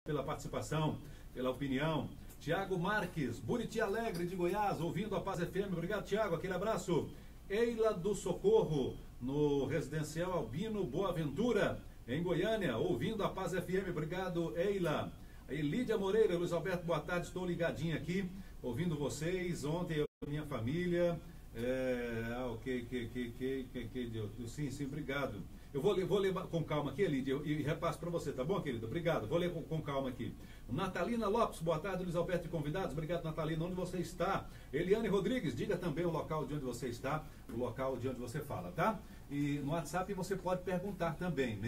Pela participação, pela opinião. Tiago Marques, Buriti Alegre de Goiás, ouvindo a Paz FM. Obrigado, Tiago. Aquele abraço. Eila do Socorro, no Residencial Albino Boaventura, em Goiânia, ouvindo a Paz FM. Obrigado, Eila. Lídia Moreira, Luiz Alberto, boa tarde. Estou ligadinho aqui, ouvindo vocês. Ontem eu e minha família. Sim, obrigado. Eu vou ler com calma aqui, Lídia, e repasso para você, tá bom, querido? Obrigado. Vou ler com calma aqui. Natalina Lopes, boa tarde, Luiz Alberto e convidados. Obrigado, Natalina. Onde você está? Eliane Rodrigues, diga também o local de onde você está, o local de onde você fala, tá? E no WhatsApp você pode perguntar também,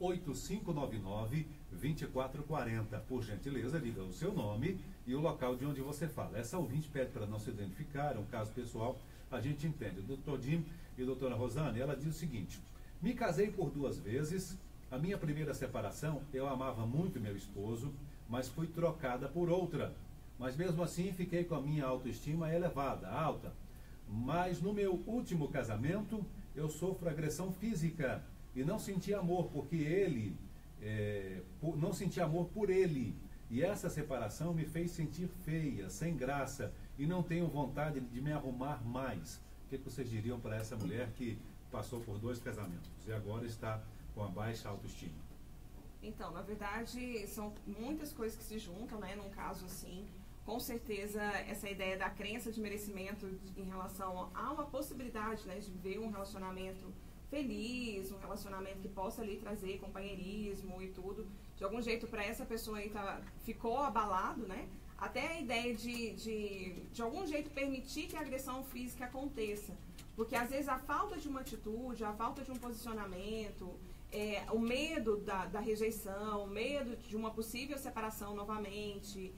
629-8599-2440. Por gentileza, diga o seu nome e o local de onde você fala. Essa ouvinte pede para não se identificar, é um caso pessoal, a gente entende. O doutor Jim e a doutora Rosane, ela diz o seguinte: me casei por 2 vezes. A minha primeira separação, eu amava muito meu esposo, mas fui trocada por outra. Mas mesmo assim, fiquei com a minha autoestima elevada, alta. Mas no meu último casamento, eu sofro agressão física e não senti amor porque ele, não senti amor por ele. E essa separação me fez sentir feia, sem graça, e não tenho vontade de me arrumar mais. O que vocês diriam para essa mulher que passou por 2 casamentos e agora está com a baixa autoestima? Então, na verdade, são muitas coisas que se juntam, né, num caso assim. Com certeza, essa ideia da crença de merecimento em relação a uma possibilidade, né, de viver um relacionamento feliz, um relacionamento que possa ali trazer companheirismo e tudo, de algum jeito para essa pessoa aí ficou abalado, né? Até a ideia de algum jeito permitir que a agressão física aconteça. Porque às vezes a falta de uma atitude, a falta de um posicionamento, o medo da rejeição, o medo de uma possível separação novamente,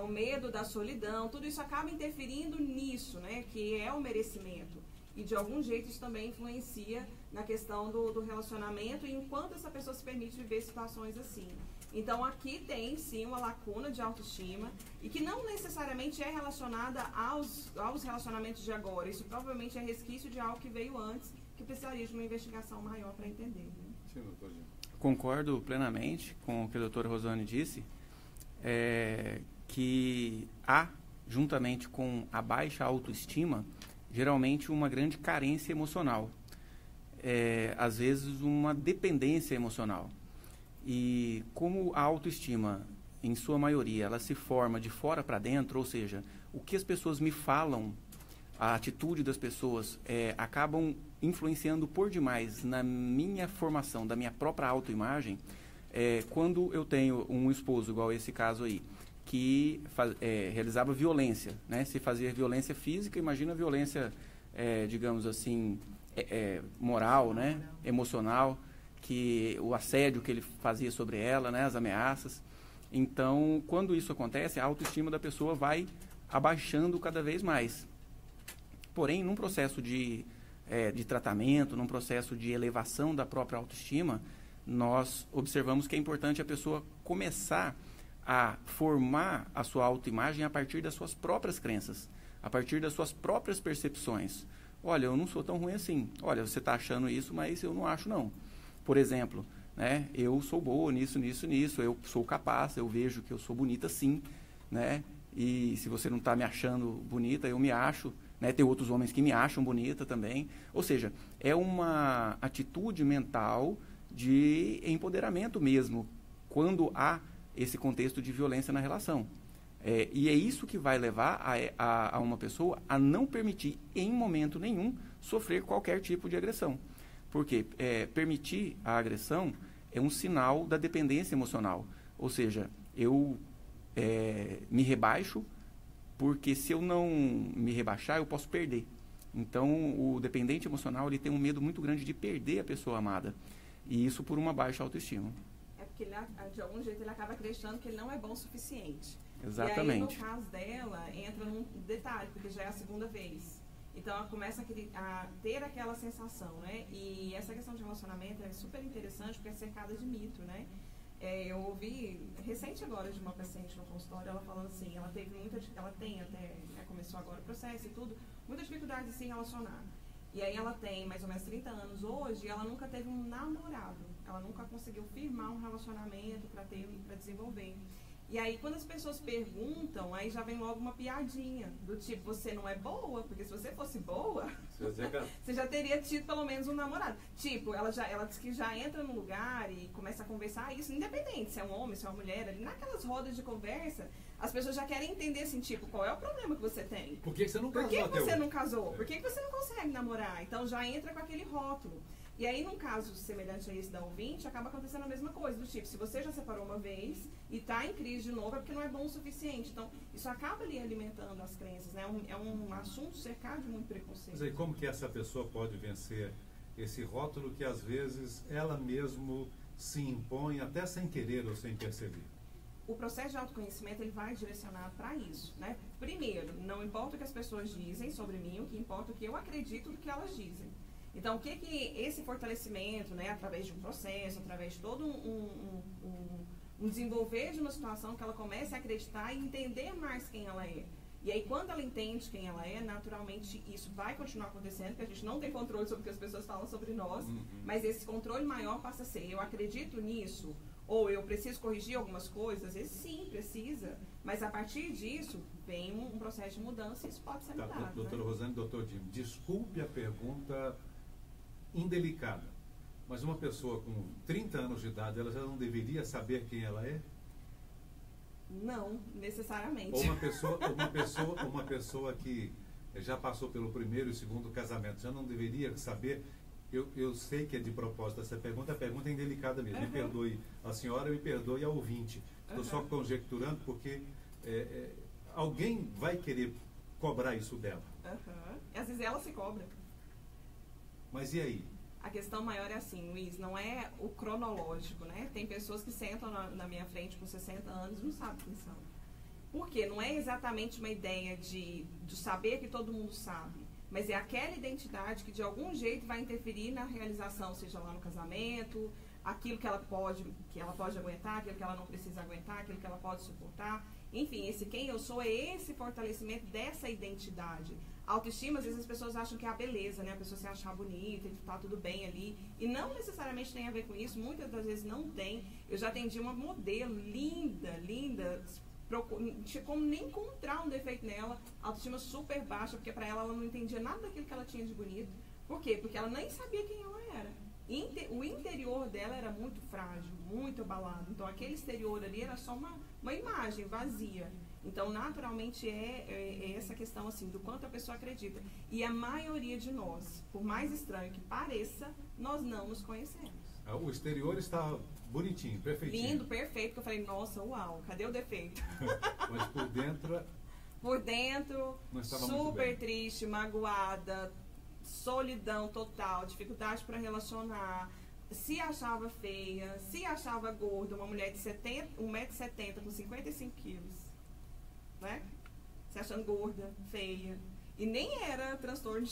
o medo da solidão, tudo isso acaba interferindo nisso, né? Que é o merecimento. E de algum jeito isso também influencia na questão do relacionamento, enquanto essa pessoa se permite viver situações assim. Então aqui tem sim uma lacuna de autoestima e que não necessariamente é relacionada aos relacionamentos de agora. Isso provavelmente é resquício de algo que veio antes, que precisaria de uma investigação maior para entender. Né? Sim, doutor Gil. Concordo plenamente com o que a doutora Rosane disse, que há, juntamente com a baixa autoestima, geralmente uma grande carência emocional, às vezes uma dependência emocional. E como a autoestima, em sua maioria, ela se forma de fora para dentro, ou seja, o que as pessoas me falam, a atitude das pessoas, acabam influenciando por demais na minha formação, da minha própria autoimagem. Quando eu tenho um esposo, igual esse caso aí, que realizava violência, né? Se fazia violência física, imagina a violência, digamos assim, moral, né? Emocional, que o assédio que ele fazia sobre ela, né? As ameaças. Então, quando isso acontece, a autoestima da pessoa vai abaixando cada vez mais. Porém, num processo de tratamento, num processo de elevação da própria autoestima, nós observamos que é importante a pessoa começar a formar a sua autoimagem a partir das suas próprias crenças, a partir das suas próprias percepções. Olha, eu não sou tão ruim assim. Olha, você está achando isso, mas eu não acho não. Por exemplo, né, eu sou boa nisso, eu sou capaz, eu vejo que eu sou bonita sim, né? E se você não está me achando bonita, eu me acho, né? Tem outros homens que me acham bonita também. Ou seja, é uma atitude mental de empoderamento mesmo, quando há esse contexto de violência na relação. E é isso que vai levar a uma pessoa a não permitir, em momento nenhum, sofrer qualquer tipo de agressão. Porque permitir a agressão é um sinal da dependência emocional. Ou seja, eu me rebaixo, porque se eu não me rebaixar, eu posso perder. Então, o dependente emocional ele tem um medo muito grande de perder a pessoa amada. E isso por uma baixa autoestima. Porque ele, de algum jeito ele acaba acreditando que ele não é bom o suficiente. Exatamente. E aí, no caso dela, entra num detalhe, porque já é a 2ª vez. Então, ela começa a ter aquela sensação, né? E essa questão de relacionamento é super interessante, porque é cercada de mito, né? Eu ouvi, recente agora, de uma paciente no consultório, ela falando assim, ela tem até, começou agora o processo e tudo, muita dificuldade de se relacionar. E aí ela tem mais ou menos 30 anos hoje e ela nunca teve um namorado. Ela nunca conseguiu firmar um relacionamento para desenvolver. E aí, quando as pessoas perguntam, aí já vem logo uma piadinha, do tipo, você não é boa? Porque se você fosse boa, você já teria tido pelo menos um namorado. Tipo, ela diz que já entra no lugar e começa a conversar isso, independente se é um homem, se é uma mulher, ali naquelas rodas de conversa, as pessoas já querem entender, assim, tipo, qual é o problema que você tem? Por que você não casou? Por que você não casou? Por que você não consegue namorar? Então já entra com aquele rótulo. E aí, num caso semelhante a esse da ouvinte, acaba acontecendo a mesma coisa, do tipo, se você já separou uma vez e está em crise de novo, é porque não é bom o suficiente. Então, isso acaba ali alimentando as crenças, né? É um assunto cercado de muito preconceito. Mas aí, como que essa pessoa pode vencer esse rótulo que, às vezes, ela mesmo se impõe, até sem querer ou sem perceber? O processo de autoconhecimento, ele vai direcionado para isso, né? Primeiro, não importa o que as pessoas dizem sobre mim, o que importa é o que eu acredito do que elas dizem. Então, o que esse fortalecimento, né, através de um processo, através de todo um desenvolver de uma situação que ela comece a acreditar e entender mais quem ela é. E aí, quando ela entende quem ela é, naturalmente, isso vai continuar acontecendo, porque a gente não tem controle sobre o que as pessoas falam sobre nós, mas esse controle maior passa a ser, eu acredito nisso, ou eu preciso corrigir algumas coisas, às vezes sim, precisa, mas a partir disso, vem um processo de mudança e isso pode ser mudado. Doutora Rosane, doutor Jim, desculpe a pergunta indelicada, mas uma pessoa com 30 anos de idade, ela já não deveria saber quem ela é? Não, necessariamente. Ou uma pessoa que já passou pelo primeiro e segundo casamento, já não deveria saber? Eu sei que é de propósito essa pergunta, a pergunta é indelicada mesmo. Me perdoe a senhora, me perdoe a ouvinte. Estou só conjecturando porque alguém vai querer cobrar isso dela. E às vezes ela se cobra. Mas e aí? A questão maior é assim, Luiz, não é o cronológico, né? Tem pessoas que sentam na minha frente com 60 anos e não sabem quem são. Por quê? Não é exatamente uma ideia de saber que todo mundo sabe, mas é aquela identidade que de algum jeito vai interferir na realização, seja lá no casamento, aquilo que ela pode aguentar, aquilo que ela não precisa aguentar, aquilo que ela pode suportar. Enfim, esse quem eu sou é esse fortalecimento dessa identidade. Autoestima, às vezes as pessoas acham que é a beleza, né? A pessoa se achar bonita e tá tudo bem ali. E não necessariamente tem a ver com isso, muitas das vezes não tem. Eu já atendi uma modelo linda, tinha como nem encontrar um defeito nela, autoestima super baixa, porque para ela não entendia nada daquilo que ela tinha de bonito. Por quê? Porque ela nem sabia quem ela era. O interior dela era muito frágil, muito abalado. Então aquele exterior ali era só uma imagem vazia. Então, naturalmente, é essa questão, assim, do quanto a pessoa acredita. E a maioria de nós, por mais estranho que pareça, nós não nos conhecemos. O exterior está bonitinho, perfeitinho. Lindo, perfeito, que eu falei, nossa, uau, cadê o defeito? Mas por dentro... Por dentro, super triste, magoada, solidão total, dificuldade para relacionar, se achava feia, se achava gorda, uma mulher de 1,70 m com 55 quilos. Né? Se achando gorda, feia. E nem era transtorno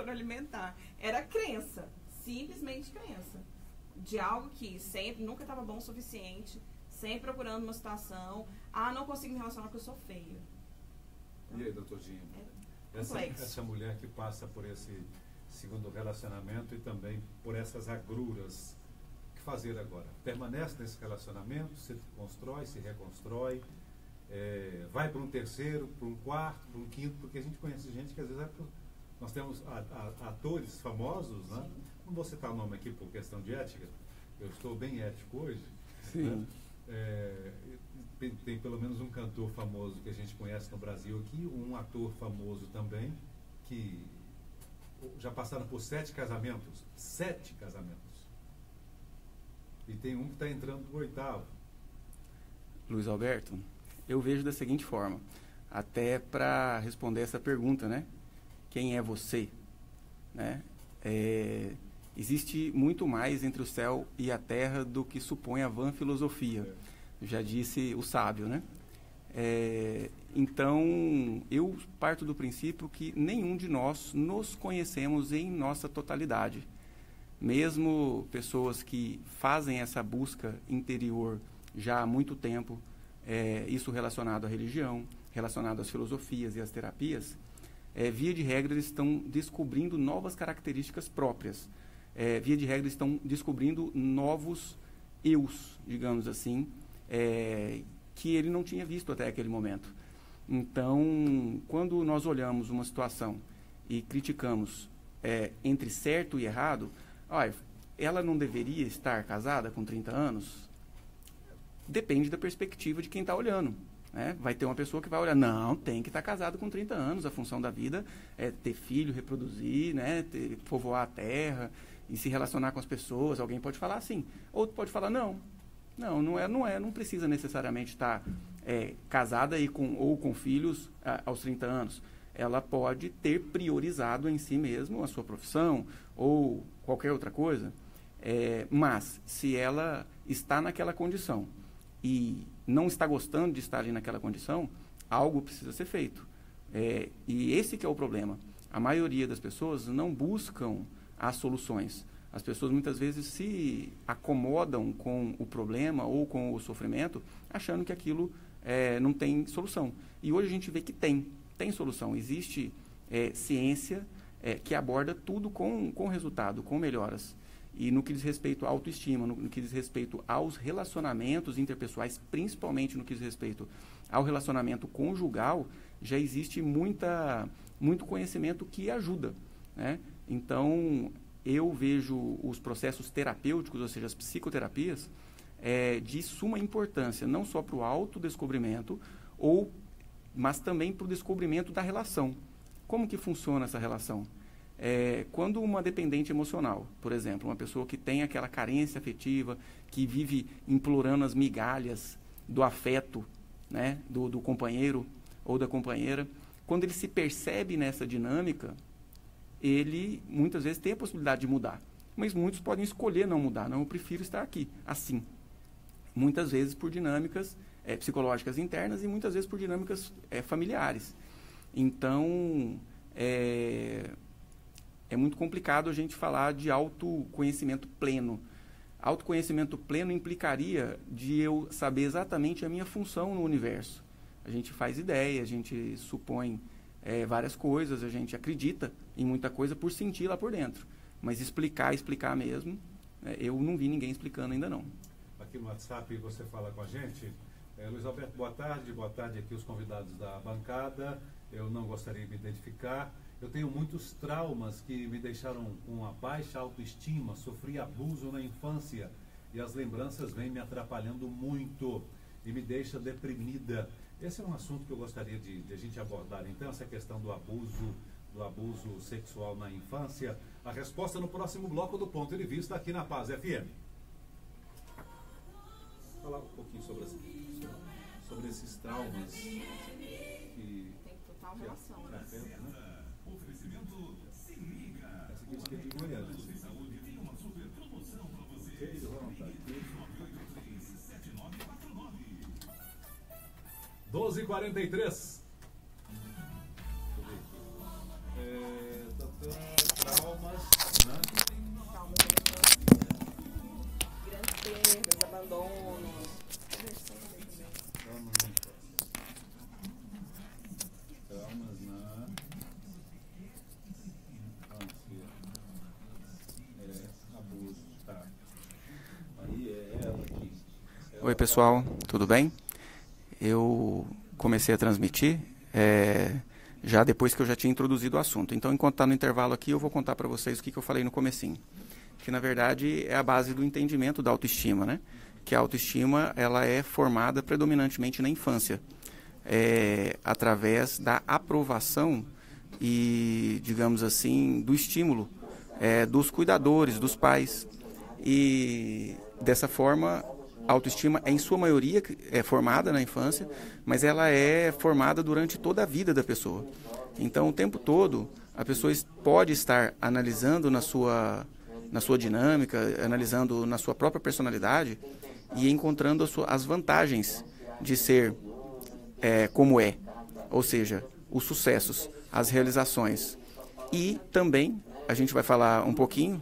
alimentar. Era crença. Simplesmente crença. De algo que sempre, nunca estava bom o suficiente. Sempre procurando uma situação. Não consigo me relacionar porque eu sou feia. Então, e aí, doutor Dinho? Essa mulher que passa por esse segundo relacionamento e também por essas agruras, o que fazer agora? Permanece nesse relacionamento, se constrói, se reconstrói, vai para um terceiro, para um quarto, para um quinto, porque a gente conhece gente que às vezes nós temos atores famosos, né? Não vou citar o nome aqui por questão de ética, eu estou bem ético hoje. Sim. Né? Tem pelo menos um cantor famoso que a gente conhece no Brasil aqui, um ator famoso também, que já passaram por 7 casamentos. 7 casamentos. E tem um que está entrando no 8º. Luiz Alberto, eu vejo da seguinte forma, até para responder essa pergunta, né? Quem é você? Né? Existe muito mais entre o céu e a terra do que supõe a vã filosofia. Já disse o sábio, né? Então, eu parto do princípio que nenhum de nós nos conhecemos em nossa totalidade. Mesmo pessoas que fazem essa busca interior já há muito tempo, isso relacionado à religião, relacionado às filosofias e às terapias, via de regra, eles estão descobrindo novas características próprias. via de regra, estão descobrindo novos eus, digamos assim, que ele não tinha visto até aquele momento. Então, quando nós olhamos uma situação e criticamos entre certo e errado, olha, ela não deveria estar casada com 30 anos? Depende da perspectiva de quem está olhando. Né? Vai ter uma pessoa que vai olhar, não, tem que estar casado com 30 anos, a função da vida é ter filho, reproduzir, né? Povoar a terra e se relacionar com as pessoas. Alguém pode falar assim, outro pode falar, não precisa necessariamente estar casada ou com filhos aos 30 anos. Ela pode ter priorizado em si mesmo a sua profissão ou qualquer outra coisa, mas se ela está naquela condição e não está gostando de estar ali naquela condição, algo precisa ser feito. E esse que é o problema. A maioria das pessoas não buscam as soluções. As pessoas muitas vezes se acomodam com o problema ou com o sofrimento, achando que aquilo não tem solução. E hoje a gente vê que tem solução. Existe ciência que aborda tudo com resultado, com melhoras. E no que diz respeito à autoestima, no que diz respeito aos relacionamentos interpessoais, principalmente no que diz respeito ao relacionamento conjugal, já existe muito conhecimento que ajuda. Né? Então, eu vejo os processos terapêuticos, ou seja, as psicoterapias, de suma importância, não só para o autodescobrimento, mas também para o descobrimento da relação. Como que funciona essa relação? Quando uma dependente emocional, por exemplo, uma pessoa que tem aquela carência afetiva, que vive implorando as migalhas do afeto, né, do companheiro ou da companheira, quando ele se percebe nessa dinâmica, ele muitas vezes tem a possibilidade de mudar. Mas muitos podem escolher não mudar. Não, eu prefiro estar aqui, assim. Muitas vezes por dinâmicas psicológicas internas e muitas vezes por dinâmicas familiares. Então, é muito complicado a gente falar de autoconhecimento pleno. Autoconhecimento pleno implicaria de eu saber exatamente a minha função no universo. A gente faz ideia, a gente supõe várias coisas, a gente acredita em muita coisa por sentir lá por dentro. Mas explicar mesmo, eu não vi ninguém explicando ainda não. Aqui no WhatsApp você fala com a gente. Luiz Alberto, boa tarde aqui os convidados da bancada. Eu não gostaria de me identificar. Eu tenho muitos traumas que me deixaram com uma baixa autoestima, sofri abuso na infância e as lembranças vêm me atrapalhando muito e me deixa deprimida. Esse é um assunto que eu gostaria de a gente abordar, então, essa questão do abuso sexual na infância. A resposta no próximo bloco do Ponto de Vista aqui na Paz FM. Falar um pouquinho sobre esses traumas que tem total relação. Oferecimento Se Liga. Essa aqui é de Goiânia. Você Saúde tem uma super promoção para você. 12h43. Traumas, né? Grandes perdas, abandono. Traumas na abuso, tá? Aí é ela aqui. Oi pessoal, tudo bem? Eu comecei a transmitir já depois que eu já tinha introduzido o assunto. Então, enquanto está no intervalo aqui, eu vou contar para vocês o que eu falei no comecinho. Que, na verdade, é a base do entendimento da autoestima, né? Que a autoestima ela é formada predominantemente na infância, através da aprovação e, digamos assim, do estímulo dos cuidadores, dos pais. E, dessa forma, a autoestima, em sua maioria, é formada na infância, mas ela é formada durante toda a vida da pessoa. Então, o tempo todo, a pessoa pode estar analisando na sua dinâmica, analisando na sua própria personalidade e encontrando as vantagens de ser como é. Ou seja, os sucessos, as realizações. E também, a gente vai falar um pouquinho,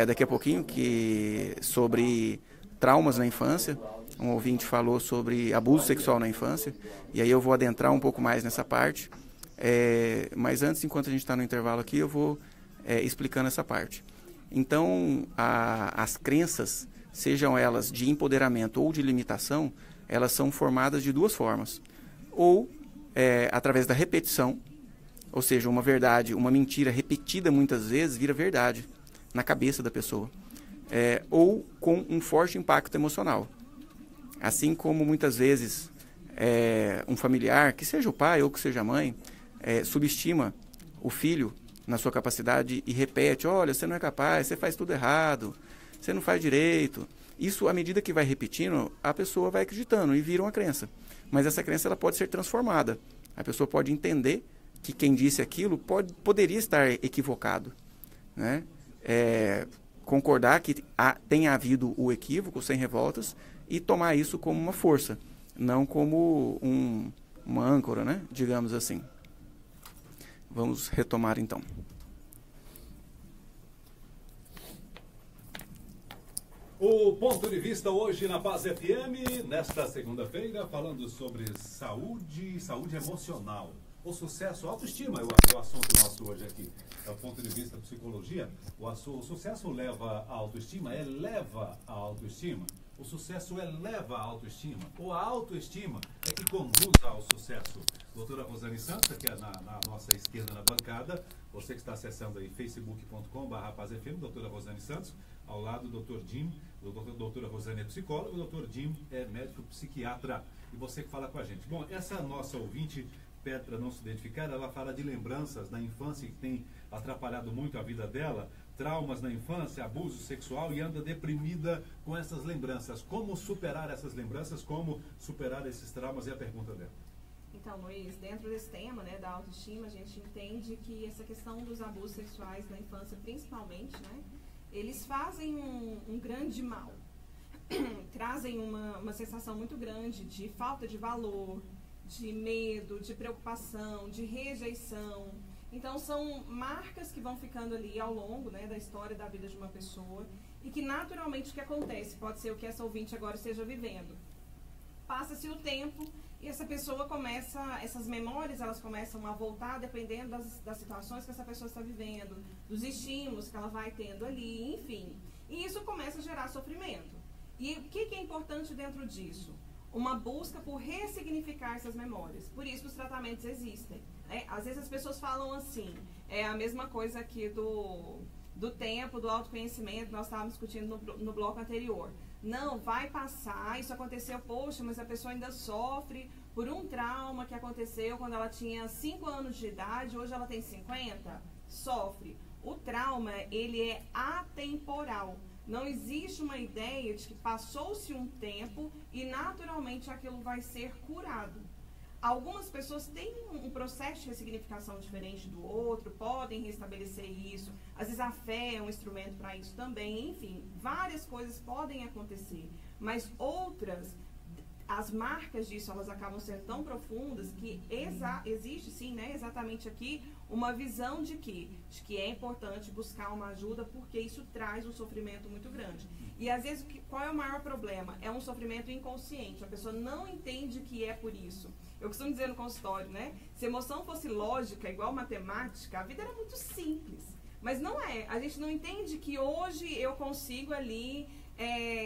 daqui a pouquinho, sobre traumas na infância. Um ouvinte falou sobre abuso sexual na infância, e aí eu vou adentrar um pouco mais nessa parte, mas antes, enquanto a gente está no intervalo aqui, eu vou explicando essa parte. Então, as crenças, sejam elas de empoderamento ou de limitação, elas são formadas de duas formas. Ou através da repetição, ou seja, uma verdade, uma mentira repetida muitas vezes vira verdade na cabeça da pessoa. Ou com um forte impacto emocional. Assim como muitas vezes um familiar, que seja o pai ou que seja a mãe, subestima o filho na sua capacidade e repete: olha, você não é capaz, você faz tudo errado, você não faz direito. Isso, à medida que vai repetindo, a pessoa vai acreditando e vira uma crença. Mas essa crença ela pode ser transformada. A pessoa pode entender que quem disse aquilo poderia estar equivocado, né? Concordar que tenha havido o equívoco sem revoltas e tomar isso como uma força, não como uma âncora, né? Digamos assim. Vamos retomar então. O ponto de vista hoje na Paz FM, nesta segunda-feira, falando sobre saúde emocional. O sucesso, autoestima é o assunto nosso hoje aqui. É o ponto de vista da psicologia. O sucesso leva à autoestima, eleva a autoestima. O sucesso eleva a autoestima, ou a autoestima é que conduz ao sucesso. Doutora Rosane Santos, aqui na nossa esquerda na bancada, você que está acessando aí facebook.com/PazFM, doutora Rosane Santos, ao lado do Dr. Jim, doutora Rosane é psicóloga, o Dr. Jim é médico psiquiatra, e você que fala com a gente. Bom, essa nossa ouvinte pede para não se identificar, ela fala de lembranças da infância que tem atrapalhado muito a vida dela, traumas na infância, abuso sexual, e anda deprimida com essas lembranças. Como superar essas lembranças? Como superar esses traumas? É a pergunta dela. Então, Luiz, dentro desse tema, né, da autoestima, a gente entende que essa questão dos abusos sexuais na infância, principalmente, né, eles fazem um grande mal. Trazem uma sensação muito grande de falta de valor, de medo, de preocupação, de rejeição. Então, são marcas que vão ficando ali ao longo, né, da história da vida de uma pessoa e que, naturalmente, o que acontece, pode ser o que essa ouvinte agora esteja vivendo. Passa-se o tempo e essa pessoa essas memórias, elas começam a voltar dependendo das situações que essa pessoa está vivendo, dos estímulos que ela vai tendo ali, enfim. E isso começa a gerar sofrimento. E o que é importante dentro disso? Uma busca por ressignificar essas memórias. Por isso os tratamentos existem. Às vezes as pessoas falam assim, é a mesma coisa aqui do tempo, do autoconhecimento, nós estávamos discutindo no bloco anterior. Não, vai passar, isso aconteceu, poxa, mas a pessoa ainda sofre por um trauma que aconteceu quando ela tinha 5 anos de idade, hoje ela tem 50, sofre. O trauma, ele é atemporal. Não existe uma ideia de que passou-se um tempo e naturalmente aquilo vai ser curado. Algumas pessoas têm um processo de ressignificação diferente do outro, podem restabelecer isso. Às vezes a fé é um instrumento para isso também. Enfim, várias coisas podem acontecer. Mas outras, as marcas disso, elas acabam sendo tão profundas que existe sim, né, exatamente aqui, uma visão de que é importante buscar uma ajuda porque isso traz um sofrimento muito grande. E às vezes, qual é o maior problema? É um sofrimento inconsciente. A pessoa não entende que é por isso. Eu costumo dizer no consultório, né? Se emoção fosse lógica, igual matemática, a vida era muito simples. Mas não é. A gente não entende que hoje eu consigo ali,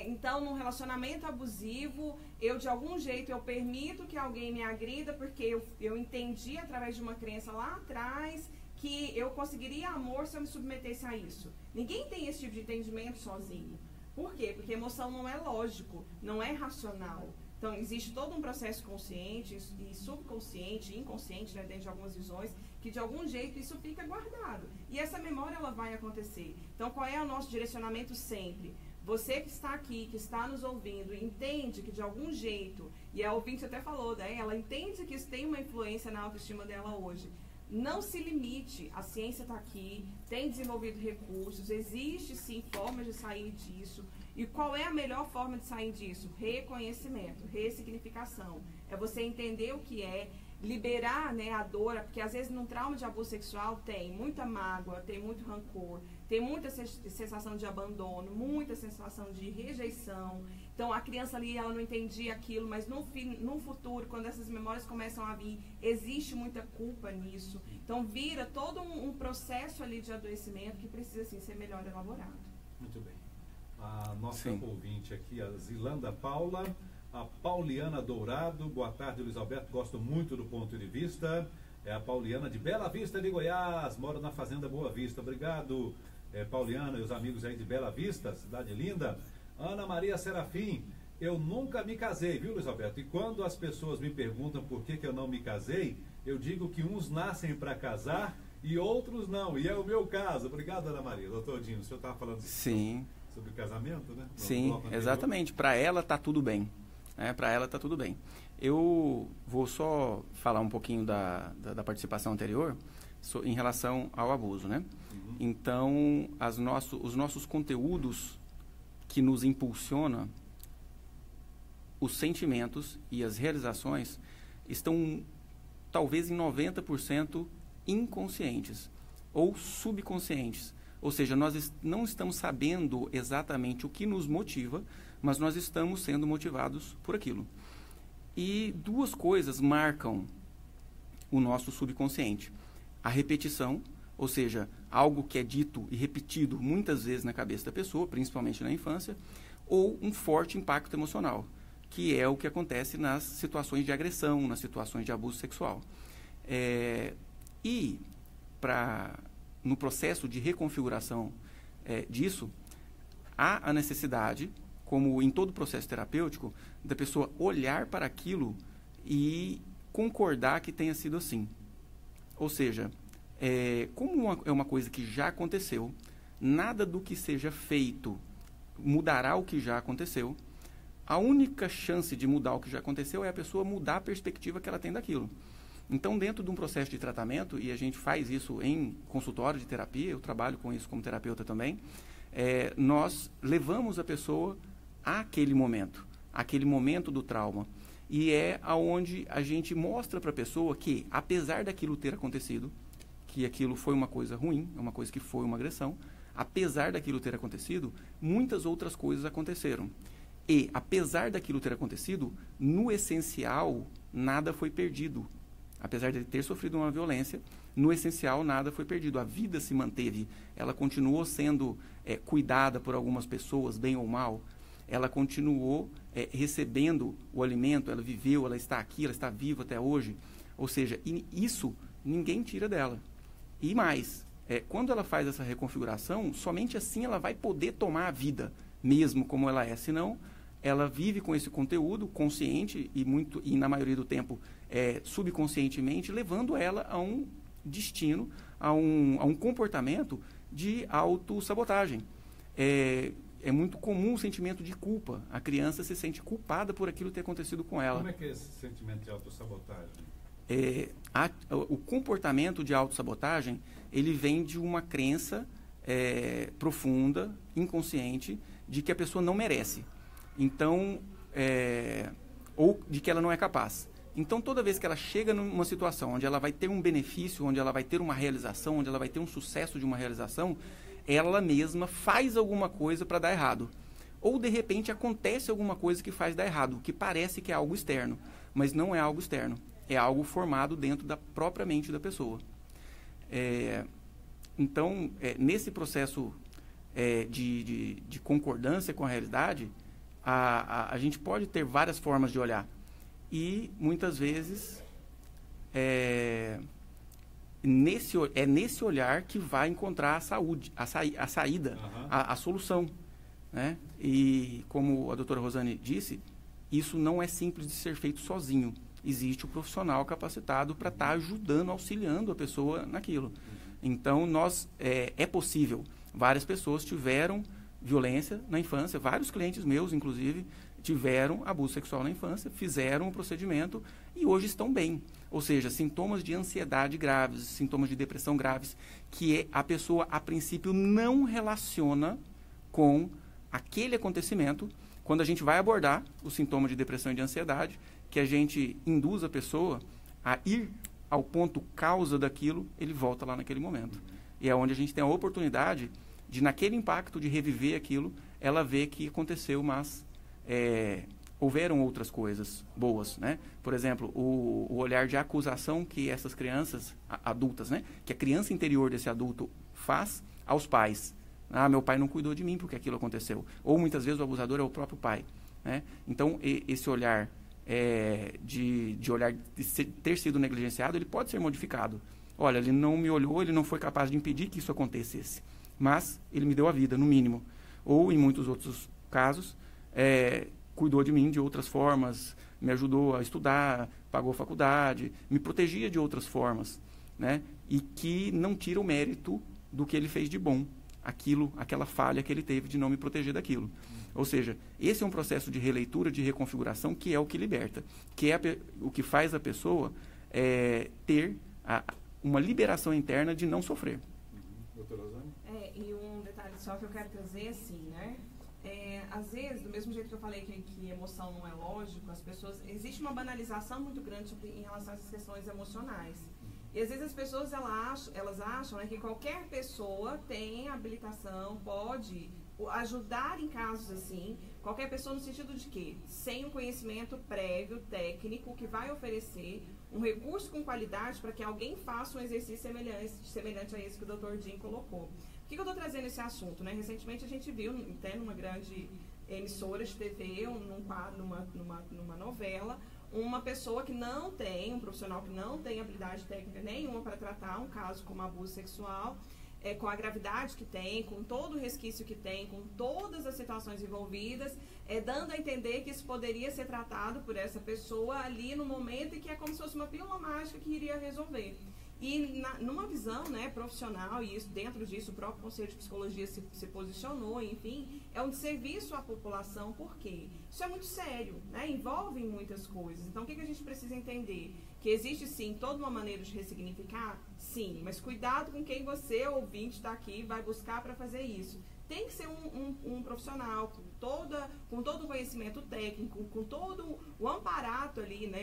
então, num relacionamento abusivo, de algum jeito, eu permito que alguém me agrida porque eu entendi através de uma crença lá atrás que eu conseguiria amor se eu me submetesse a isso. Ninguém tem esse tipo de entendimento sozinho. Por quê? Porque emoção não é lógico, não é racional. Então, existe todo um processo consciente e subconsciente, inconsciente, né, dentro de algumas visões, que de algum jeito isso fica guardado. E essa memória, ela vai acontecer. Então, qual é o nosso direcionamento sempre? Você que está aqui, que está nos ouvindo, entende que de algum jeito, e a ouvinte até falou, né, ela entende que isso tem uma influência na autoestima dela hoje. Não se limite, a ciência está aqui, tem desenvolvido recursos, existe sim formas de sair disso. E qual é a melhor forma de sair disso? Reconhecimento, ressignificação. É você entender o que é, liberar, né, a dor, porque às vezes num trauma de abuso sexual tem muita mágoa, tem muito rancor, tem muita sensação de abandono, muita sensação de rejeição. Então, a criança ali, ela não entendia aquilo, mas no futuro, quando essas memórias começam a vir, existe muita culpa nisso. Então, vira todo um processo ali de adoecimento que precisa, assim, ser melhor elaborado. Muito bem. A nossa Sim. ouvinte aqui, a Zilanda Paula, a Pauliana Dourado. Boa tarde, Luiz Alberto. Gosto muito do ponto de vista. É a Pauliana de Bela Vista de Goiás. Moro na Fazenda Boa Vista. Obrigado, Pauliana e os amigos aí de Bela Vista, cidade linda. Ana Maria Serafim. Eu nunca me casei, viu, Luiz Alberto? E quando as pessoas me perguntam por que eu não me casei, eu digo que uns nascem para casar e outros não. E é o meu caso. Obrigado, Ana Maria. Doutor Dino, o senhor estava falando Sim. sobre casamento, né? Sim, exatamente. Para ela tá tudo bem. Para ela tá tudo bem. Eu vou só falar um pouquinho da participação anterior em relação ao abuso, né? Uhum. Então, os nossos conteúdos que nos impulsionam, os sentimentos e as realizações estão talvez em 90% inconscientes ou subconscientes. Ou seja, nós não estamos sabendo exatamente o que nos motiva, mas nós estamos sendo motivados por aquilo. E duas coisas marcam o nosso subconsciente. A repetição, ou seja, algo que é dito e repetido muitas vezes na cabeça da pessoa, principalmente na infância, ou um forte impacto emocional, que é o que acontece nas situações de agressão, nas situações de abuso sexual. E no processo de reconfiguração disso, há a necessidade, como em todo processo terapêutico, da pessoa olhar para aquilo e concordar que tenha sido assim. Ou seja, como é uma coisa que já aconteceu, nada do que seja feito mudará o que já aconteceu. A única chance de mudar o que já aconteceu é a pessoa mudar a perspectiva que ela tem daquilo. Então, dentro de um processo de tratamento, e a gente faz isso em consultório de terapia, eu trabalho com isso como terapeuta também, nós levamos a pessoa àquele momento do trauma. E é aonde a gente mostra para a pessoa que, apesar daquilo ter acontecido, que aquilo foi uma coisa ruim, uma coisa que foi uma agressão, apesar daquilo ter acontecido, muitas outras coisas aconteceram. E, apesar daquilo ter acontecido, no essencial, nada foi perdido. Apesar de ele ter sofrido uma violência, no essencial, nada foi perdido. A vida se manteve. Ela continuou sendo cuidada por algumas pessoas, bem ou mal. Ela continuou recebendo o alimento, ela viveu, ela está aqui, ela está viva até hoje. Ou seja, isso ninguém tira dela. E mais, quando ela faz essa reconfiguração, somente assim ela vai poder tomar a vida, mesmo como ela é. Senão, ela vive com esse conteúdo consciente e na maioria do tempo subconscientemente, levando ela a um destino, a um comportamento de autossabotagem. É muito comum o sentimento de culpa. A criança se sente culpada por aquilo ter acontecido com ela. Como é que é esse sentimento de autossabotagem? O comportamento de autossabotagem, ele vem de uma crença profunda, inconsciente, de que a pessoa não merece. Então, ou de que ela não é capaz. Então, toda vez que ela chega numa situação onde ela vai ter um benefício, onde ela vai ter uma realização, onde ela vai ter um sucesso de uma realização, ela mesma faz alguma coisa para dar errado. Ou, de repente, acontece alguma coisa que faz dar errado, que parece que é algo externo, mas não é algo externo. É algo formado dentro da própria mente da pessoa. Então, nesse processo de concordância com a realidade, a gente pode ter várias formas de olhar. E, muitas vezes, nesse olhar que vai encontrar a saída, Uhum. a solução. Né? E, como a doutora Rosane disse, isso não é simples de ser feito sozinho. Existe o profissional capacitado para estar ajudando, auxiliando a pessoa naquilo. Então, é possível. Várias pessoas tiveram violência na infância, vários clientes meus, inclusive, tiveram abuso sexual na infância, fizeram o procedimento e hoje estão bem. Ou seja, sintomas de ansiedade graves, sintomas de depressão graves, que a pessoa, a princípio, não relaciona com aquele acontecimento. Quando a gente vai abordar o sintoma de depressão e de ansiedade, que a gente induz a pessoa a ir ao ponto causa daquilo, ele volta lá naquele momento. E é onde a gente tem a oportunidade de, naquele impacto de reviver aquilo, ela vê que aconteceu, mas houveram outras coisas boas, né? Por exemplo, o olhar de acusação que essas crianças adultas, né? Que a criança interior desse adulto faz aos pais. Ah, meu pai não cuidou de mim porque aquilo aconteceu. Ou muitas vezes o abusador é o próprio pai, né? Então, esse olhar ter sido negligenciado, ele pode ser modificado. Olha, ele não me olhou, ele não foi capaz de impedir que isso acontecesse, mas ele me deu a vida, no mínimo. Ou, em muitos outros casos, cuidou de mim de outras formas, me ajudou a estudar, pagou faculdade, me protegia de outras formas, né? E que não tira o mérito do que ele fez de bom, aquela falha que ele teve de não me proteger daquilo. Ou seja, esse é um processo de releitura, de reconfiguração, que é o que liberta, que é o que faz a pessoa ter uma liberação interna de não sofrer. Doutora Rosane? E um detalhe só que eu quero trazer, assim, né? Às vezes, do mesmo jeito que eu falei que emoção não é lógico, existe uma banalização muito grande em relação a essas questões emocionais. E às vezes as pessoas elas acham, né, que qualquer pessoa tem habilitação, pode ajudar em casos assim, qualquer pessoa no sentido de que, sem um conhecimento prévio, técnico, que vai oferecer um recurso com qualidade para que alguém faça um exercício semelhante a esse que o Dr. Jim colocou. Por que eu estou trazendo esse assunto? Né? Recentemente a gente viu, até numa grande emissora de TV, num quadro, numa novela, uma pessoa que não tem, um profissional que não tem habilidade técnica nenhuma para tratar um caso como abuso sexual, com a gravidade que tem, com todo o resquício que tem, com todas as situações envolvidas, dando a entender que isso poderia ser tratado por essa pessoa ali no momento e que é como se fosse uma pílula mágica que iria resolver. E numa visão, né, profissional, e isso, dentro disso o próprio Conselho de Psicologia se posicionou, enfim, é um serviço à população, por quê? Isso é muito sério, né, envolve muitas coisas. Então, o que a gente precisa entender? Que existe, sim, toda uma maneira de ressignificar? Sim, mas cuidado com quem você, ouvinte, está aqui, vai buscar para fazer isso. Tem que ser um profissional com todo o conhecimento técnico, com todo o amparato ali, né,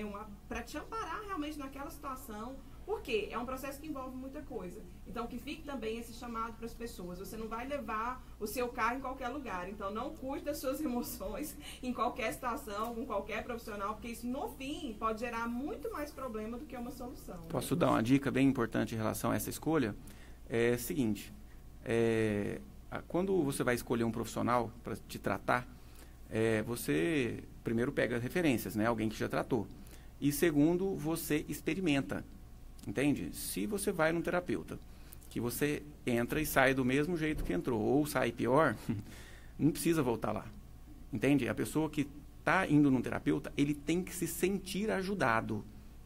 para te amparar realmente naquela situação. Por quê? É um processo que envolve muita coisa. Então, que fique também esse chamado para as pessoas. Você não vai levar o seu carro em qualquer lugar. Então, não cuide das suas emoções em qualquer situação, com qualquer profissional, porque isso, no fim, pode gerar muito mais problema do que uma solução. Posso dar uma dica bem importante em relação a essa escolha? É o seguinte, quando você vai escolher um profissional para te tratar, você primeiro pega as referências, né? Alguém que já tratou. E segundo, você experimenta. Entende? Se você vai num terapeuta, que você entra e sai do mesmo jeito que entrou, ou sai pior, não precisa voltar lá. Entende? A pessoa que está indo num terapeuta, ele tem que se sentir ajudado.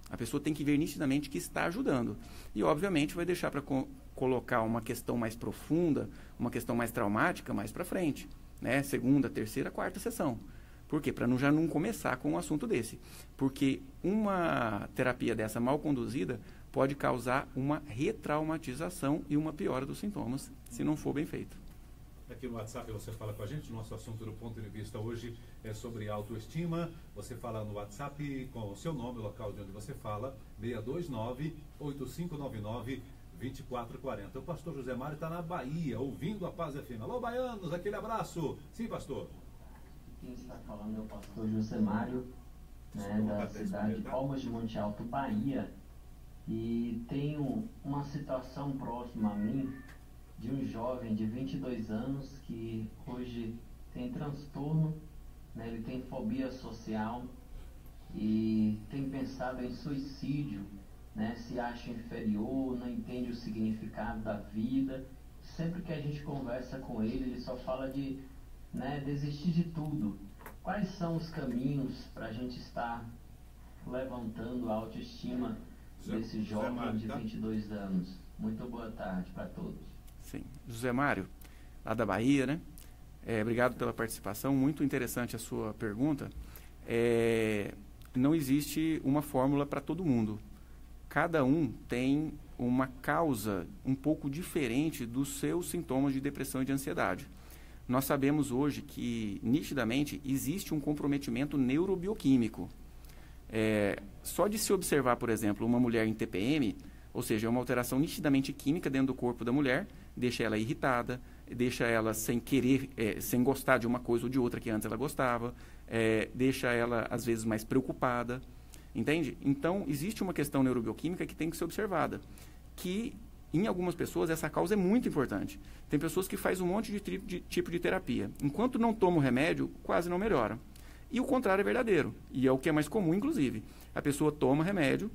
A pessoa tem que ver nitidamente que está ajudando. E, obviamente, vai deixar para colocar uma questão mais profunda, uma questão mais traumática, mais para frente. Né? Segunda, terceira, quarta sessão. Por quê? Para já não começar com um assunto desse. Porque uma terapia dessa mal conduzida pode causar uma retraumatização e uma piora dos sintomas, se não for bem feito. Aqui no WhatsApp você fala com a gente, nosso assunto do Ponto de Vista hoje é sobre autoestima. Você fala no WhatsApp com o seu nome, o local de onde você fala, 629-8599-2440. O pastor José Mário está na Bahia, ouvindo a Paz FM. Alô, baianos, aquele abraço. Sim, pastor. Quem está falando é o pastor José Mário, né, da cidade de Palmas de Monte Alto, Bahia. E tenho uma situação próxima a mim de um jovem de 22 anos que hoje tem transtorno, né, ele tem fobia social e tem pensado em suicídio, né, se acha inferior, não entende o significado da vida. Sempre que a gente conversa com ele só fala de, né, desistir de tudo. Quais são os caminhos para a gente estar levantando a autoestima desse jovem de 22 anos? Muito boa tarde para todos. Sim. José Mário, lá da Bahia, né? Obrigado pela participação, muito interessante a sua pergunta. Não existe uma fórmula para todo mundo. Cada um tem uma causa um pouco diferente dos seus sintomas de depressão e de ansiedade. Nós sabemos hoje que, nitidamente, existe um comprometimento neurobioquímico. Só de se observar, por exemplo, uma mulher em TPM, ou seja, uma alteração nitidamente química dentro do corpo da mulher, deixa ela irritada, deixa ela sem querer, sem gostar de uma coisa ou de outra que antes ela gostava, deixa ela, às vezes, mais preocupada, entende? Então, existe uma questão neurobioquímica que tem que ser observada, que, em algumas pessoas, essa causa é muito importante. Tem pessoas que fazem um monte de tipo de terapia. Enquanto não toma o remédio, quase não melhora. E o contrário é verdadeiro, e é o que é mais comum, inclusive. A pessoa toma remédio,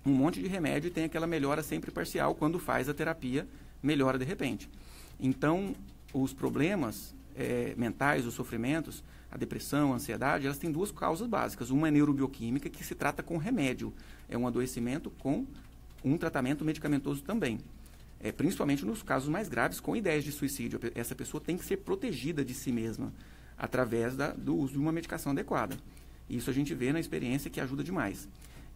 um monte de remédio, e tem aquela melhora sempre parcial. Quando faz a terapia, melhora de repente. Então, os problemas mentais, os sofrimentos, a depressão, a ansiedade, elas têm duas causas básicas. Uma é neurobioquímica, que se trata com remédio. É um adoecimento com um tratamento medicamentoso também. Principalmente nos casos mais graves, com ideias de suicídio. Essa pessoa tem que ser protegida de si mesma através do uso de uma medicação adequada. Isso a gente vê na experiência, que ajuda demais.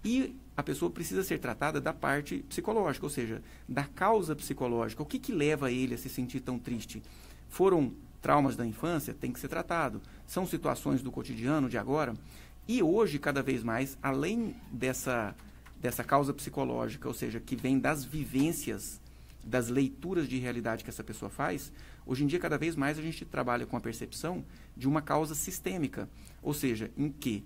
E a pessoa precisa ser tratada da parte psicológica, ou seja, da causa psicológica. O que leva ele a se sentir tão triste? Foram traumas da infância? Tem que ser tratado. São situações do cotidiano de agora? E hoje, cada vez mais, além dessa causa psicológica, ou seja, que vem das vivências, das leituras de realidade que essa pessoa faz, hoje em dia, cada vez mais, a gente trabalha com a percepção de uma causa sistêmica, ou seja, em que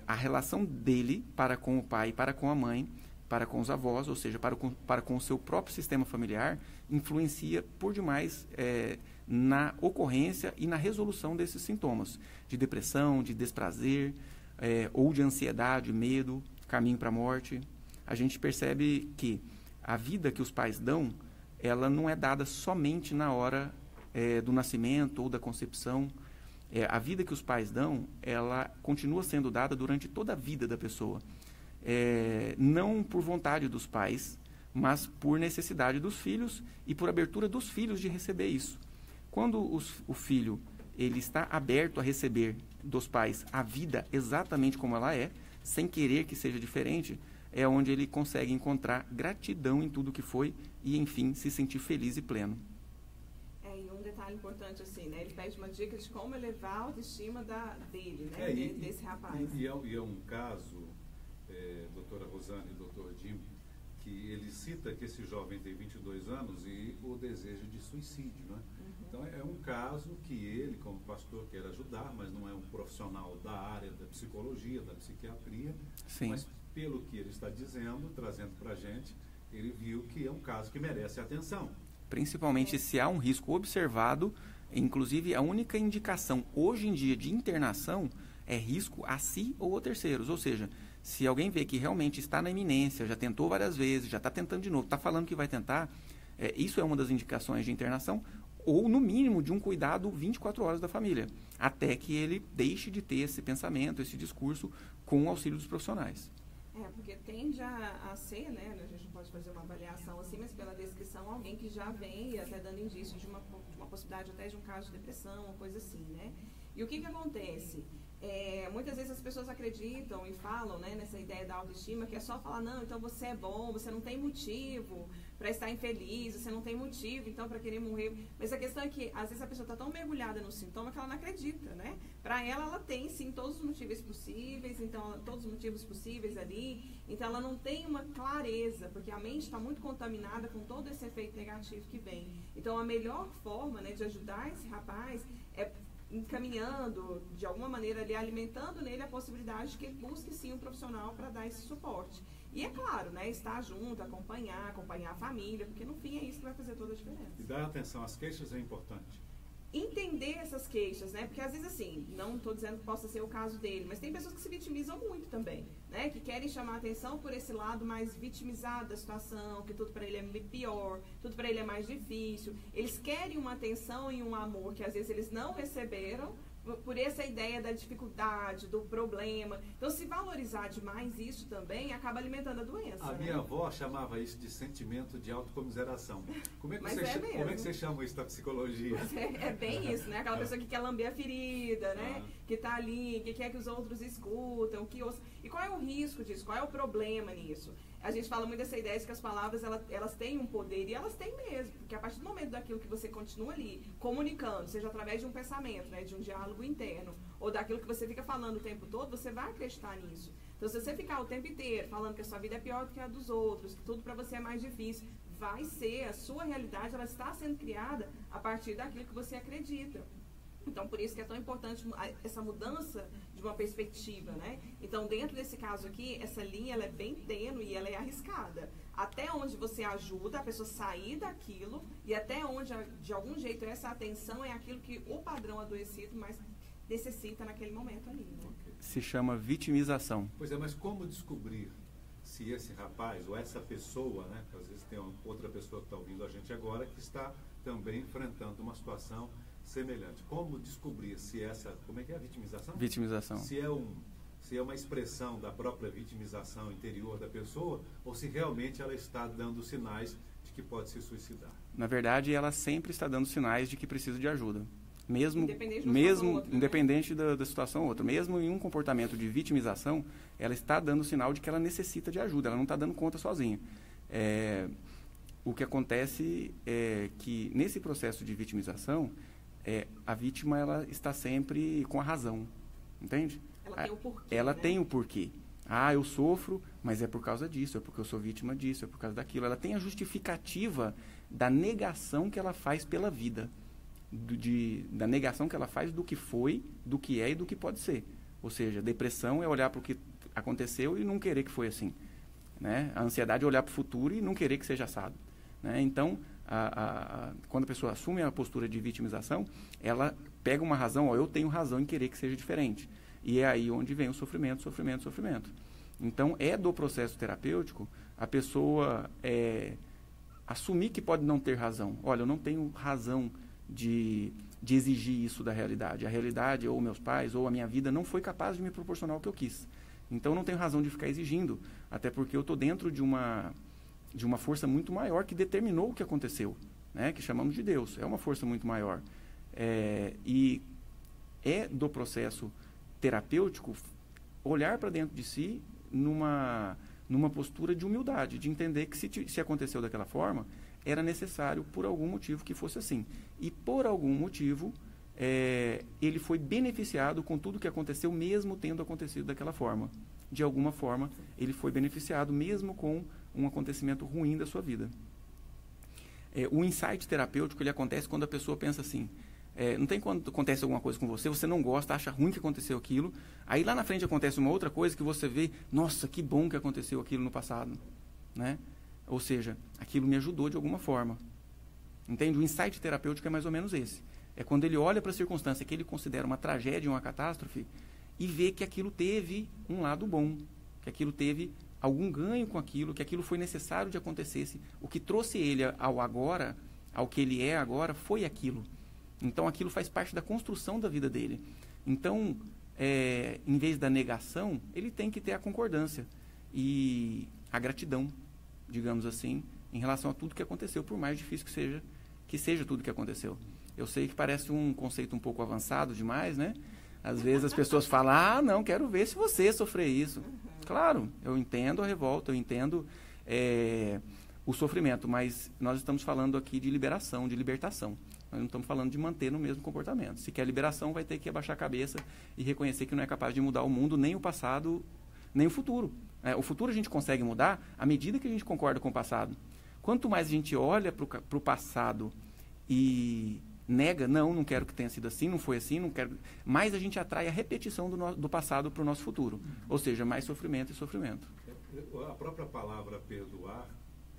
a relação dele para com o pai, para com a mãe, para com os avós, ou seja, para com o seu próprio sistema familiar, influencia por demais na ocorrência e na resolução desses sintomas de depressão, de desprazer, ou de ansiedade, medo, caminho para a morte. A gente percebe que a vida que os pais dão, ela não é dada somente na hora do nascimento ou da concepção. A vida que os pais dão, ela continua sendo dada durante toda a vida da pessoa. Não por vontade dos pais, mas por necessidade dos filhos e por abertura dos filhos de receber isso. Quando o filho ele está aberto a receber dos pais a vida exatamente como ela é, sem querer que seja diferente, é onde ele consegue encontrar gratidão em tudo que foi e, enfim, se sentir feliz e pleno. E um detalhe importante, assim, né? Ele pede uma dica de como elevar a autoestima dele, né? Desse rapaz. E é um caso, doutora Rosane e doutor Jim, que ele cita que esse jovem tem 22 anos e o desejo de suicídio, né? Então, é um caso que ele, como pastor, quer ajudar, mas não é um profissional da área da psicologia, da psiquiatria. Sim. Mas, pelo que ele está dizendo, trazendo para a gente, ele viu que é um caso que merece atenção. Principalmente se há um risco observado, inclusive a única indicação hoje em dia de internação é risco a si ou a terceiros. Ou seja, se alguém vê que realmente está na iminência, já tentou várias vezes, já está tentando de novo, está falando que vai tentar, isso é uma das indicações de internação, ou no mínimo de um cuidado 24 horas da família, até que ele deixe de ter esse pensamento, esse discurso com o auxílio dos profissionais. Porque tende a ser, né, a gente não pode fazer uma avaliação assim, mas pela descrição, alguém que já vem até dando indício de uma possibilidade até de um caso de depressão, uma coisa assim, né? E o que acontece? Muitas vezes as pessoas acreditam e falam, né, nessa ideia da autoestima, que é só falar, não, então você é bom, você não tem motivo para estar infeliz, você não tem motivo, então, para querer morrer. Mas a questão é que, às vezes, a pessoa está tão mergulhada no sintoma que ela não acredita, né? Para ela tem, sim, todos os motivos possíveis, então, todos os motivos possíveis ali, então ela não tem uma clareza, porque a mente está muito contaminada com todo esse efeito negativo que vem. Então, a melhor forma, né, de ajudar esse rapaz é encaminhando, de alguma maneira ali, alimentando nele a possibilidade de que ele busque sim um profissional para dar esse suporte. E é claro, né, estar junto, acompanhar a família, porque no fim é isso que vai fazer toda a diferença. E dar atenção às queixas é importante. Entender essas queixas, né? Porque às vezes assim, não estou dizendo que possa ser o caso dele, mas tem pessoas que se vitimizam muito também, né? Que querem chamar a atenção por esse lado mais vitimizado da situação, que tudo para ele é pior, tudo para ele é mais difícil. Eles querem uma atenção e um amor que às vezes eles não receberam por essa ideia da dificuldade, do problema. Então, se valorizar demais isso também, acaba alimentando a doença. A minha avó chamava isso de sentimento de autocomiseração. Como é que, como é que você chama isso da psicologia? É bem isso, né? Aquela pessoa que quer lamber a ferida, né? Que está ali, que quer que os outros escutam, que ouçam. E qual é o risco disso? Qual é o problema nisso? A gente fala muito dessa ideia de que as palavras, elas têm um poder, e elas têm mesmo, porque a partir do momento daquilo que você continua ali comunicando, seja através de um pensamento, né, de um diálogo interno, ou daquilo que você fica falando o tempo todo, você vai acreditar nisso. Então, se você ficar o tempo inteiro falando que a sua vida é pior do que a dos outros, que tudo para você é mais difícil, vai ser, a sua realidade, ela está sendo criada a partir daquilo que você acredita. Então, por isso que é tão importante essa mudança de uma perspectiva, né? Então, dentro desse caso aqui, essa linha ela é bem tênue e ela é arriscada. Até onde você ajuda a pessoa a sair daquilo e até onde, de algum jeito, essa atenção é aquilo que o padrão adoecido mais necessita naquele momento ali, né? Se chama vitimização. Pois é, mas como descobrir se esse rapaz ou essa pessoa, né? Às vezes tem outra pessoa que está ouvindo a gente agora que está também enfrentando uma situação semelhante. Como descobrir se essa... Como é que é a vitimização? Vitimização. Se é uma expressão da própria vitimização interior da pessoa ou se realmente ela está dando sinais de que pode se suicidar. Na verdade, ela sempre está dando sinais de que precisa de ajuda. Independente da situação ou outra. Mesmo em um comportamento de vitimização, ela está dando sinal de que ela necessita de ajuda. Ela não está dando conta sozinha. O que acontece é que nesse processo de vitimização, a vítima ela está sempre com a razão, entende? Ela tem o porquê. Ela né? tem o porquê. Ah, eu sofro, mas é por causa disso, é porque eu sou vítima disso, é por causa daquilo. Ela tem a justificativa da negação que ela faz pela vida, da negação que ela faz do que foi, do que é e do que pode ser. Ou seja, depressão é olhar para o que aconteceu e não querer que foi assim, né? A ansiedade é olhar para o futuro e não querer que seja assado, né? Então, quando a pessoa assume a postura de vitimização, ela pega uma razão, eu tenho razão em querer que seja diferente. E é aí onde vem o sofrimento. Então, é do processo terapêutico a pessoa assumir que pode não ter razão. Olha, eu não tenho razão de exigir isso da realidade. A realidade, ou meus pais, ou a minha vida, não foi capaz de me proporcionar o que eu quis. Então, eu não tenho razão de ficar exigindo, até porque eu estou dentro de uma força muito maior que determinou o que aconteceu, né? Que chamamos de Deus. É uma força muito maior. E é do processo terapêutico olhar para dentro de si numa postura de humildade, de entender que se aconteceu daquela forma, era necessário por algum motivo que fosse assim. E por algum motivo, ele foi beneficiado com tudo que aconteceu, mesmo tendo acontecido daquela forma. De alguma forma, ele foi beneficiado mesmo com um acontecimento ruim da sua vida. O insight terapêutico ele acontece quando a pessoa pensa assim, não tem quando acontece alguma coisa com você, você não gosta, acha ruim que aconteceu aquilo, aí lá na frente acontece uma outra coisa que você vê, nossa, que bom que aconteceu aquilo no passado, né? Ou seja, aquilo me ajudou de alguma forma. Entende? O insight terapêutico é mais ou menos esse. É quando ele olha para a circunstância que ele considera uma tragédia, uma catástrofe, e vê que aquilo teve um lado bom, que aquilo teve algum ganho com aquilo, que aquilo foi necessário de acontecesse. O que trouxe ele ao agora, ao que ele é agora, foi aquilo. Então, aquilo faz parte da construção da vida dele. Então, em vez da negação, ele tem que ter a concordância e a gratidão, digamos assim, em relação a tudo que aconteceu, por mais difícil que seja tudo que aconteceu. Eu sei que parece um conceito um pouco avançado demais, né? Às vezes as pessoas falam, não, quero ver se você sofrer isso. Claro, eu entendo a revolta, eu entendo o sofrimento, mas nós estamos falando aqui de liberação, de libertação. Nós não estamos falando de manter no mesmo comportamento. Se quer liberação, vai ter que abaixar a cabeça e reconhecer que não é capaz de mudar o mundo, nem o passado, nem o futuro. O futuro a gente consegue mudar à medida que a gente concorda com o passado. Quanto mais a gente olha para o passado e nega, não quero que tenha sido assim, não foi assim, não quero... mais a gente atrai a repetição do passado para o nosso futuro. Ou seja, mais sofrimento e sofrimento. A própria palavra perdoar,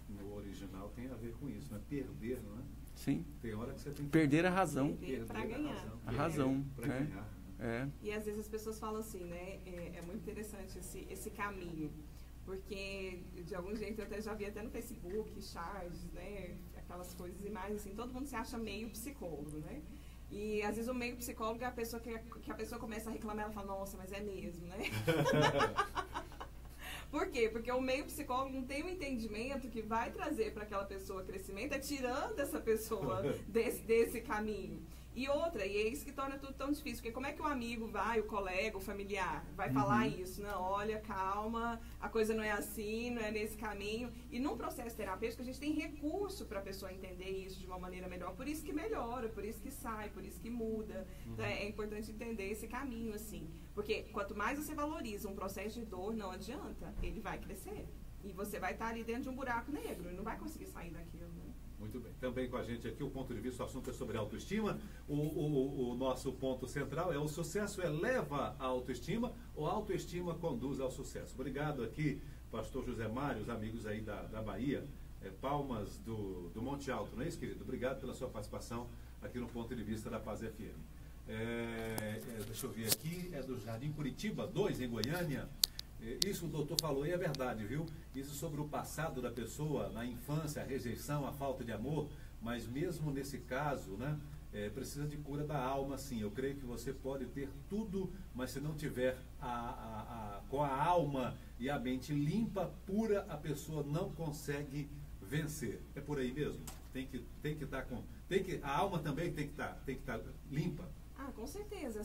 no original, tem a ver com isso, né? Perder, não é? Sim. Tem hora que você tem que... Perder a razão. Perder para ganhar. A razão. Para ganhar. E às vezes as pessoas falam assim, né? É muito interessante esse caminho. Porque, de algum jeito, eu até já vi até no Facebook, charges, né? Aquelas coisas, imagens, assim, todo mundo se acha meio psicólogo, né? E, às vezes, o meio psicólogo é a pessoa que a pessoa começa a reclamar, ela fala, nossa, mas é mesmo, né? Por quê? Porque o meio psicólogo não tem um entendimento que vai trazer para aquela pessoa crescimento, tirando essa pessoa desse caminho. E outra, e é isso que torna tudo tão difícil, porque como é que o amigo vai, o colega, o familiar, vai falar isso? Não, olha, calma, a coisa não é assim, não é nesse caminho. E num processo terapêutico, a gente tem recurso para a pessoa entender isso de uma maneira melhor. Por isso que melhora, por isso que sai, por isso que muda. Então, é importante entender esse caminho, assim. Porque quanto mais você valoriza um processo de dor, não adianta, ele vai crescer. E você vai estar ali dentro de um buraco negro e não vai conseguir sair daquilo, né? Muito bem. Também com a gente aqui o ponto de vista, o assunto é sobre autoestima. O nosso ponto central é: o sucesso eleva a autoestima ou a autoestima conduz ao sucesso? Obrigado aqui, pastor José Mário, os amigos aí da Bahia, Palmas do Monte Alto, não é isso, querido? Obrigado pela sua participação aqui no ponto de vista da Paz FM. Deixa eu ver aqui, é do Jardim Curitiba 2, em Goiânia. Isso o doutor falou e é verdade, viu? Isso sobre o passado da pessoa, na infância, a rejeição, a falta de amor, mas mesmo nesse caso, né, precisa de cura da alma, sim. Eu creio que você pode ter tudo, mas se não tiver com a alma e a mente limpa, pura, a pessoa não consegue vencer. É por aí mesmo? A alma também tem que estar limpa. Com certeza.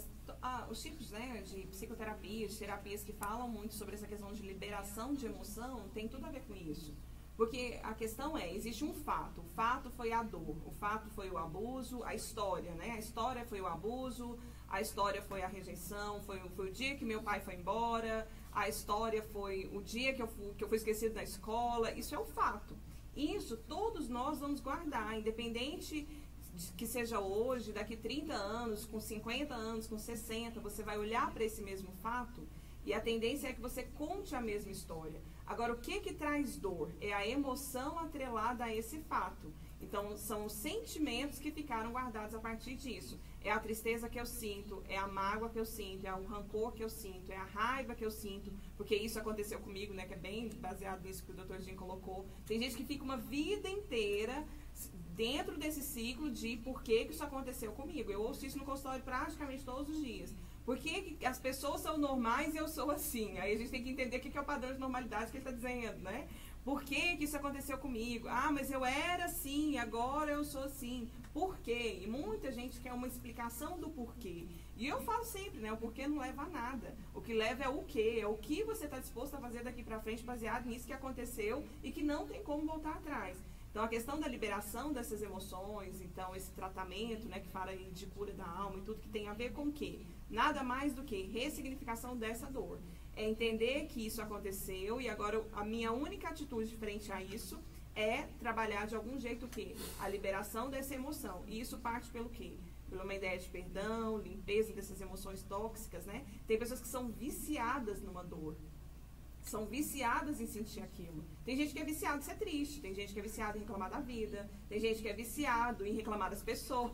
Os tipos, né, de psicoterapia, de terapias que falam muito sobre essa questão de liberação de emoção, tem tudo a ver com isso. Porque a questão existe um fato. O fato foi a dor, o fato foi o abuso, a história, né? A história foi o abuso, a história foi a rejeição, foi o dia que meu pai foi embora, a história foi o dia que eu fui esquecido na escola. Isso é o fato. Isso todos nós vamos guardar, independente que seja hoje, daqui 30 anos, com 50 anos, com 60, você vai olhar para esse mesmo fato e a tendência é que você conte a mesma história. Agora, o que traz dor? É a emoção atrelada a esse fato. Então, são os sentimentos que ficaram guardados a partir disso. É a tristeza que eu sinto, é a mágoa que eu sinto, é o rancor que eu sinto, é a raiva que eu sinto, porque isso aconteceu comigo, né, que é bem baseado nisso que o Dr. Jim colocou. Tem gente que fica uma vida inteira dentro desse ciclo de por que isso aconteceu comigo. Eu ouço isso no consultório praticamente todos os dias. Por que as pessoas são normais e eu sou assim? Aí a gente tem que entender o que é o padrão de normalidade que ele está dizendo, né? Por que isso aconteceu comigo? Mas eu era assim, agora eu sou assim. Por quê? E muita gente quer uma explicação do porquê. E eu falo sempre, né? O porquê não leva a nada. O que leva é o quê? É o que você está disposto a fazer daqui para frente baseado nisso que aconteceu e que não tem como voltar atrás. Então, a questão da liberação dessas emoções, então, esse tratamento, né, que fala aí de cura da alma e tudo, que tem a ver com o quê? Nada mais do que ressignificação dessa dor. É entender que isso aconteceu e agora a minha única atitude frente a isso é trabalhar de algum jeito o quê? A liberação dessa emoção. E isso parte pelo quê? Pela uma ideia de perdão, limpeza dessas emoções tóxicas, né? Tem pessoas que são viciadas numa dor. São viciadas em sentir aquilo. Tem gente que é viciada em ser triste, tem gente que é viciada em reclamar da vida, tem gente que é viciado em reclamar das pessoas,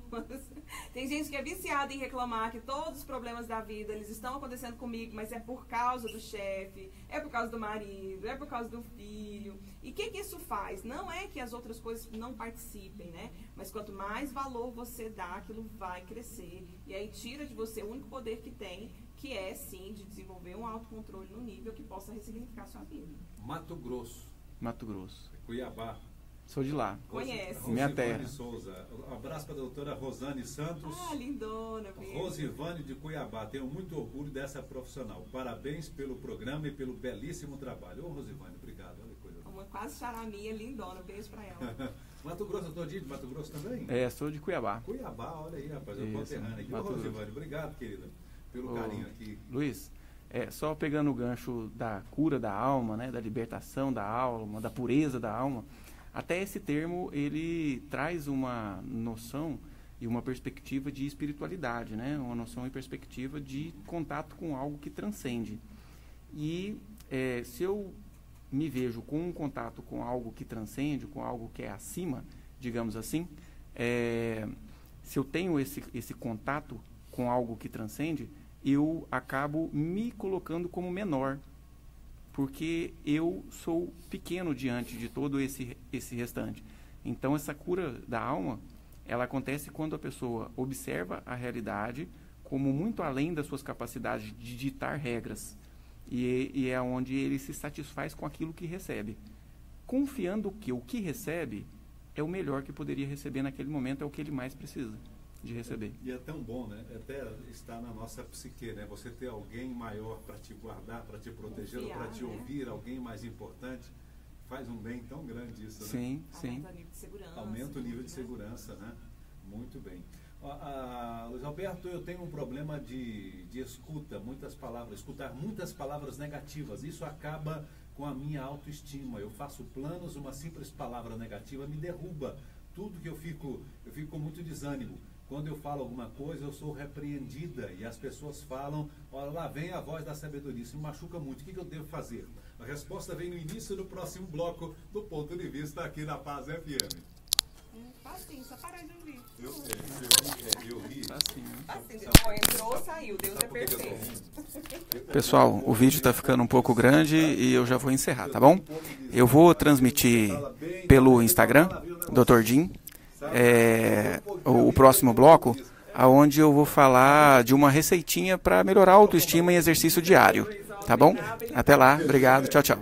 tem gente que é viciada em reclamar que todos os problemas da vida eles estão acontecendo comigo, mas é por causa do chefe, é por causa do marido, é por causa do filho. E o que isso faz? Não é que as outras coisas não participem, né? Mas quanto mais valor você dá, aquilo vai crescer. E aí tira de você o único poder que tem, que é, sim, de desenvolver um autocontrole no nível que possa ressignificar a sua vida. Mato Grosso. Cuiabá. Sou de lá. Conhece. Minha terra. Souza. Um abraço para a doutora Rosane Santos. Lindona. Rosivane de Cuiabá. Tenho muito orgulho dessa profissional. Parabéns pelo programa e pelo belíssimo trabalho. Rosivane, obrigado. Olha que coisa. Uma quase charaminha, lindona. Beijo para ela. Mato Grosso, eu estou de Mato Grosso também? Sou de Cuiabá. Cuiabá, olha aí, rapaz. Eu estou conterrâneo aqui. Rosivane, obrigado, querida, pelo carinho aqui. Luiz, só pegando o gancho da cura da alma, né, da libertação da alma, da pureza da alma, até esse termo ele traz uma noção e uma perspectiva de espiritualidade, né, uma noção e perspectiva de contato com algo que transcende. E se eu me vejo com um contato com algo que transcende, com algo que é acima, digamos assim, se eu tenho esse contato com algo que transcende, eu acabo me colocando como menor, porque eu sou pequeno diante de todo esse restante. Então, essa cura da alma, ela acontece quando a pessoa observa a realidade como muito além das suas capacidades de ditar regras, e é onde ele se satisfaz com aquilo que recebe, confiando que o que recebe é o melhor que poderia receber naquele momento, é o que ele mais precisa de receber. E é tão bom, né? Até está na nossa psique, né? Você ter alguém maior para te guardar, para te proteger, para te ouvir, alguém mais importante, faz um bem tão grande isso, né? Sim. Aumenta o nível de segurança. Aumenta o nível de segurança, né? Muito bem. Luiz Alberto, eu tenho um problema de escutar muitas palavras negativas. Isso acaba com a minha autoestima. Eu faço planos, uma simples palavra negativa me derruba. tudo que eu fico com muito desânimo. Quando eu falo alguma coisa, eu sou repreendida e as pessoas falam, olha lá vem a voz da sabedoria, isso me machuca muito, o que eu devo fazer? A resposta vem no início do próximo bloco do Ponto de Vista aqui na Paz FM. Facinho, só parar de ouvir. Eu ri. Facinho, entrou, saiu, Deus é perfeito. Pessoal, o vídeo está ficando um pouco grande e eu já vou encerrar, tá bom? Eu vou transmitir pelo Instagram, Dr. Jim, o próximo bloco, onde eu vou falar de uma receitinha para melhorar a autoestima em exercício diário, tá bom? Até lá, obrigado, tchau, tchau.